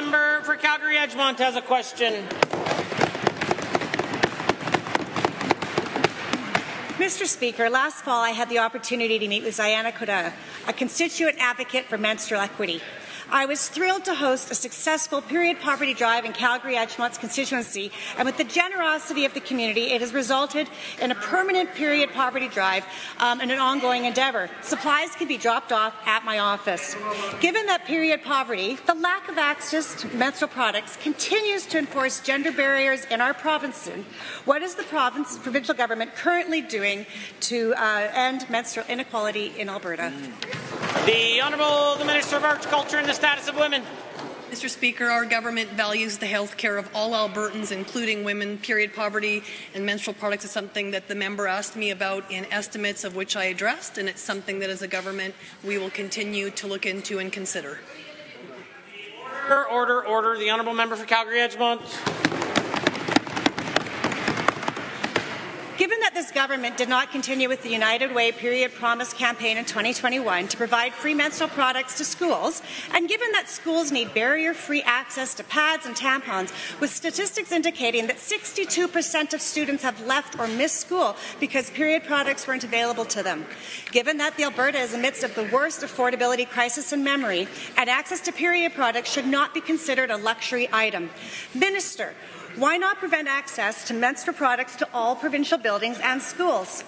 member for Calgary-Edgemont has a question. Mr. Speaker, last fall I had the opportunity to meet with Ziana Koda, a constituent advocate for menstrual equity. I was thrilled to host a successful period poverty drive in Calgary-Edgemont's constituency, and with the generosity of the community, it has resulted in a permanent period poverty drive and an ongoing endeavour. Supplies can be dropped off at my office. Given that period poverty, the lack of access to menstrual products continues to enforce gender barriers in our province, what is the provincial government currently doing to end menstrual inequality in Alberta? The Honourable the Minister of Arts, Culture and the Status of Women. Mr. Speaker, our government values the health care of all Albertans, including women. Period poverty and menstrual products is something that the member asked me about in estimates, of which I addressed, and it's something that as a government we will continue to look into and consider. Order. The Honourable Member for Calgary-Edgemont. Given that this government did not continue with the United Way Period Promise campaign in 2021 to provide free menstrual products to schools, and given that schools need barrier-free access to pads and tampons, with statistics indicating that 62% of students have left or missed school because period products weren't available to them, given that the Alberta is amidst of the worst affordability crisis in memory, and access to period products should not be considered a luxury item. Minister, why not prevent access to menstrual products to all provincial buildings and schools?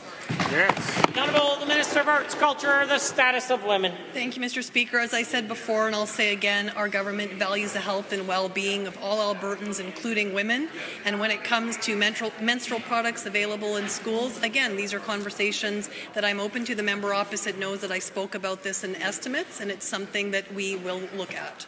Yes. Honourable the Minister of Arts, Culture and the Status of Women. Thank you, Mr. Speaker. As I said before, and I'll say again, our government values the health and well-being of all Albertans, including women. And when it comes to menstrual products available in schools, again, these are conversations that I'm open to. The member opposite knows that I spoke about this in estimates, and it's something that we will look at.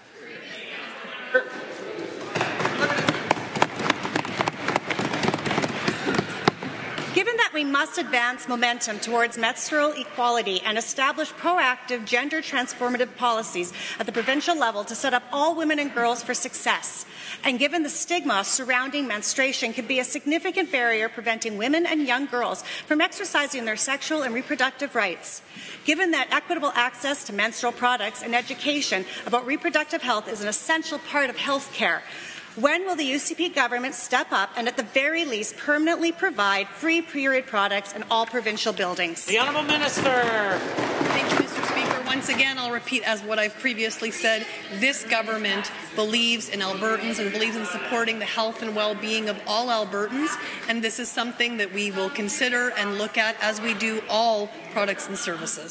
Given that we must advance momentum towards menstrual equality and establish proactive gender transformative policies at the provincial level to set up all women and girls for success, and given the stigma surrounding menstruation can be a significant barrier preventing women and young girls from exercising their sexual and reproductive rights, given that equitable access to menstrual products and education about reproductive health is an essential part of health care, when will the UCP government step up and at the very least permanently provide free period products in all provincial buildings? The Honourable Minister. Thank you, Mr. Speaker. Once again, I'll repeat as what I've previously said. This government believes in Albertans and believes in supporting the health and well-being of all Albertans, and this is something that we will consider and look at as we do all products and services.